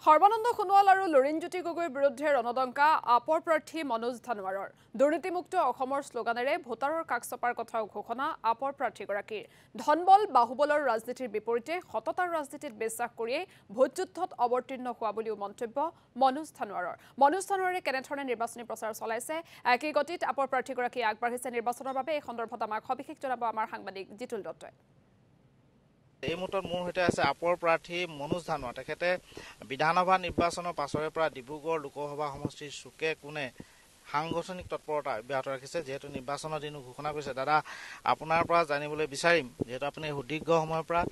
সৰ্বানন্দ সোণোৱাল আৰু লৰিণজ্যোতি গগৈৰ বিৰুদ্ধে ৰণদংকা আপৰ প্ৰাৰ্থী মনোজ ধানোৱাৰৰ দুৰ্নীতিমুক্ত অসমৰ শ্লোগানেৰে ভোটাৰৰ কাষ চপাৰ কথাও ঘোষণা আপৰ প্ৰাৰ্থীগৰাকীৰ ধনবল বাহুবলৰ ৰাজনীতিৰ বিপৰীতে সততাৰ ৰাজনীতিত বিশ্বাস কৰিয়েই ভোটযুদ্ধত অৱতীৰ্ণ হোৱা বুলিও মন্তব্য মনোজ ধানোৱাৰে কেনেধৰণে নিৰ্বাচনী প্ৰচাৰ চলাইছে একেই গতিত আপৰ প্ৰাৰ্থীগৰাকী আগবাঢ়িছে নিৰ্বাচনৰ বাবে এই সন্দৰ্ভত আমাক সবিশেষ জনাব আমাৰ সাংবাদিক জিতুল দত্তই। এই মুহূৰ্তত মোৰ সৈতে আছে আপৰ প্ৰাৰ্থী মনোজ ধানোৱাৰ। তেখেতে বিধানসভা নিৰ্বাচনৰ পাছৰে পৰা ডিব্ৰুগড় লোকসভা সমষ্টিৰ চুকে কোণে সাংগঠনিক তৎপৰতা অব্যাহত ৰাখিছে। যিহেতু নিৰ্বাচনৰ দিনো ঘোষণা কৰিছে, দাদা আপোনাৰ পৰা জানিবলৈ বিচাৰিম, যিহেতু আপুনি সুদীৰ্ঘ সময়ৰ পৰা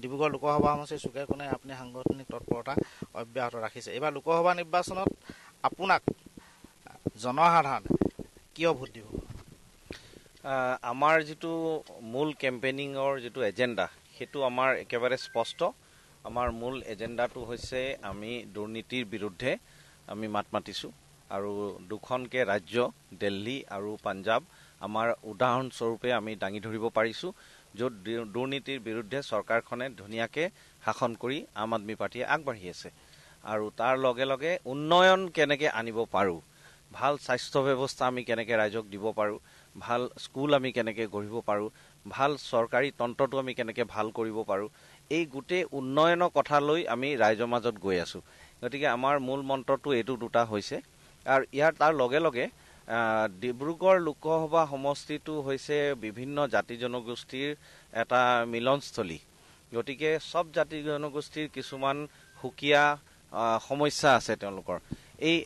ডিব্ৰুগড় লোকসভা সমষ্টিৰ চুকে কোণে আপুনি সাংগঠনিক তৎপৰতা অব্যাহত ৰাখিছে। এইবাৰ লোকসভা নিৰ্বাচনত আপোনাক জনসাধাৰণে কিয় ভোট দিব? আমাৰ যিটো মূল কেম্পেইনিঙৰ যিটো এজেণ্ডা সেইটো আমাৰ একেবাৰে স্পষ্ট। আমাৰ মূল এজেণ্ডাটো হৈছে আমি দুৰ্নীতিৰ বিৰুদ্ধে আমি মাত মাতিছোঁ আৰু দুখনকৈ ৰাজ্য দিল্লী আৰু পাঞ্জাৱ আমাৰ উদাহৰণস্বৰূপে আমি দাঙি ধৰিব পাৰিছোঁ, য'ত দুৰ্নীতিৰ বিৰুদ্ধে চৰকাৰখনে ধুনীয়াকৈ শাসন কৰি আম আদমি পাৰ্টীয়ে আগবাঢ়ি আছে। আৰু তাৰ লগে লগে উন্নয়ন কেনেকৈ আনিব পাৰোঁ, ভাল স্বাস্থ্য ব্যৱস্থা আমি কেনেকৈ ৰাইজক দিব পাৰোঁ, ভাল স্কুল আমি কেনেকৈ গঢ়িব পাৰোঁ, ভাল চৰকাৰী তন্ত্ৰটো আমি কেনেকৈ ভাল কৰিব পাৰোঁ, এই গোটেই উন্নয়নৰ কথা লৈ আমি ৰাইজৰ মাজত গৈ আছোঁ। গতিকে আমাৰ মূল মন্ত্ৰটো এইটো দুটা হৈছে। আৰু তাৰ লগে লগে ডিব্ৰুগড় লোকসভা সমষ্টিটো হৈছে বিভিন্ন জাতি জনগোষ্ঠীৰ এটা মিলনস্থলী। গতিকে চব জাতি জনগোষ্ঠীৰ কিছুমান সুকীয়া সমস্যা আছে তেওঁলোকৰ। এই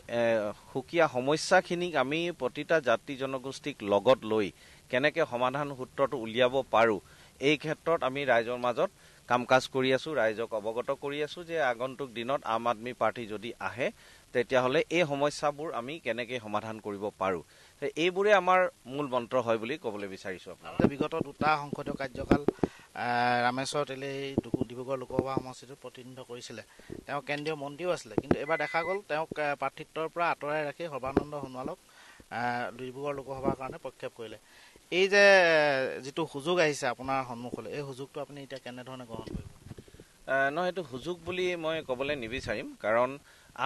সুকীয়া সমস্যাখিনিক আমি প্ৰতিটা জাতি জনগোষ্ঠীক লগত লৈ কেনেকৈ সমাধান সূত্ৰটো উলিয়াব পাৰোঁ, এই ক্ষেত্ৰত আমি ৰাইজৰ মাজত কাম কাজ কৰি আছোঁ, ৰাইজক অৱগত কৰি আছোঁ যে আগন্তুক দিনত আম আদমি পাৰ্টি যদি আহে তেতিয়াহ'লে এই সমস্যাবোৰ আমি কেনেকৈ সমাধান কৰিব পাৰোঁ। এইবোৰে আমাৰ মূল মন্ত্ৰ হয় বুলি ক'বলৈ বিচাৰিছোঁ। আপোনালোকে বিগত দুটা সংসদীয় কাৰ্যকাল ৰামেশ্বৰ তেলীয়ে ডিব্ৰুগড় লোকসভা সমষ্টিটোত প্ৰতিনিধিত্ব কৰিছিলে। তেওঁ কেন্দ্ৰীয় মন্ত্ৰীও আছিলে, কিন্তু এইবাৰ দেখা গ'ল তেওঁক প্ৰাৰ্থিত্বৰ পৰা আঁতৰাই ৰাখি সৰ্বানন্দ সোণোৱালক ডিব্ৰুগড় লোকসভাৰ কাৰণে প্ৰক্ষেপ কৰিলে। এই যে যিটো সুযোগ আহিছে আপোনাৰ সন্মুখলৈ, এই সুযোগটো আপুনি এতিয়া কেনেধৰণে গ্ৰহণ কৰিব? নহয়, এইটো সুযোগ বুলি মই ক'বলৈ নিবিচাৰিম, কাৰণ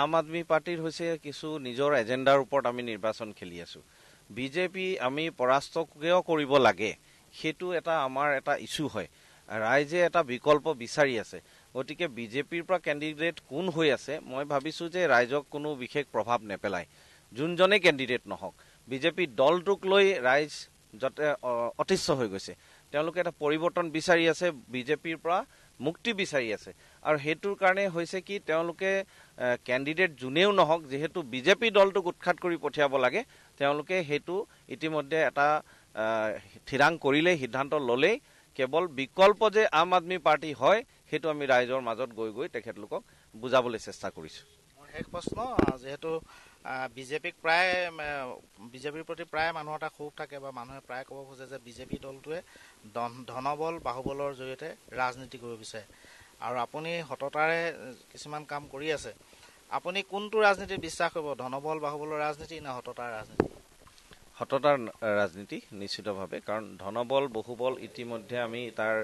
আম আদমি পাৰ্টীৰ হৈছে কিছু নিজৰ এজেণ্ডাৰ ওপৰত আমি নিৰ্বাচন খেলি আছোঁ। বিজেপি আমি পৰাস্ত কিয় কৰিব লাগে সেইটো আমাৰ এটা ইছ্যু হয়। ৰাইজে এটা বিকল্প বিচাৰি আছে। গতিকে বিজেপিৰ পৰা কেণ্ডিডেট কোন হৈ আছে, মই ভাবিছোঁ যে ৰাইজক কোনো বিশেষ প্ৰভাৱ নেপেলায়। যোনজনেই কেণ্ডিডেট নহওক, বিজেপি দলটোক লৈ ৰাইজ যাতে অতিষ্ঠ হৈ গৈছে। তেওঁলোকে এটা পৰিৱৰ্তন বিচাৰি আছে, বিজেপিৰ পৰা মুক্তি বিচাৰি আছে। আৰু সেইটোৰ কাৰণে হৈছে কি, তেওঁলোকে কেণ্ডিডেট যোনেও নহওক, যিহেতু বিজেপি দলটোক উৎখাত কৰি পঠিয়াব লাগে, তেওঁলোকে সেইটো ইতিমধ্যে এটা থিৰাং কৰিলেই, সিদ্ধান্ত ল'লেই। কেৱল বিকল্প যে আম আদমি পাৰ্টি হয় সেইটো আমি ৰাইজৰ মাজত গৈ গৈ তেখেতলোকক বুজাবলৈ চেষ্টা কৰিছোঁ। শেষ প্ৰশ্ন, যিহেতু বিজেপিৰ প্ৰতি প্ৰায় মানুহৰ এটা ক্ষোভ থাকে, বা মানুহে প্ৰায় ক'ব খোজে যে বিজেপি দলটোৱে ধনবল বাহুবলৰ জৰিয়তে ৰাজনীতি কৰিব বিচাৰে, আৰু আপুনি সততাৰে কিছুমান কাম কৰি আছে। আপুনি কোনটো ৰাজনীতিত বিশ্বাস কৰিব, ধনবল বাহুবলৰ ৰাজনীতি নে সততাৰ ৰাজনীতি? সততাৰ ৰাজনীতি নিশ্চিতভাৱে, কাৰণ ধনবল বাহুবল ইতিমধ্যে আমি তাৰ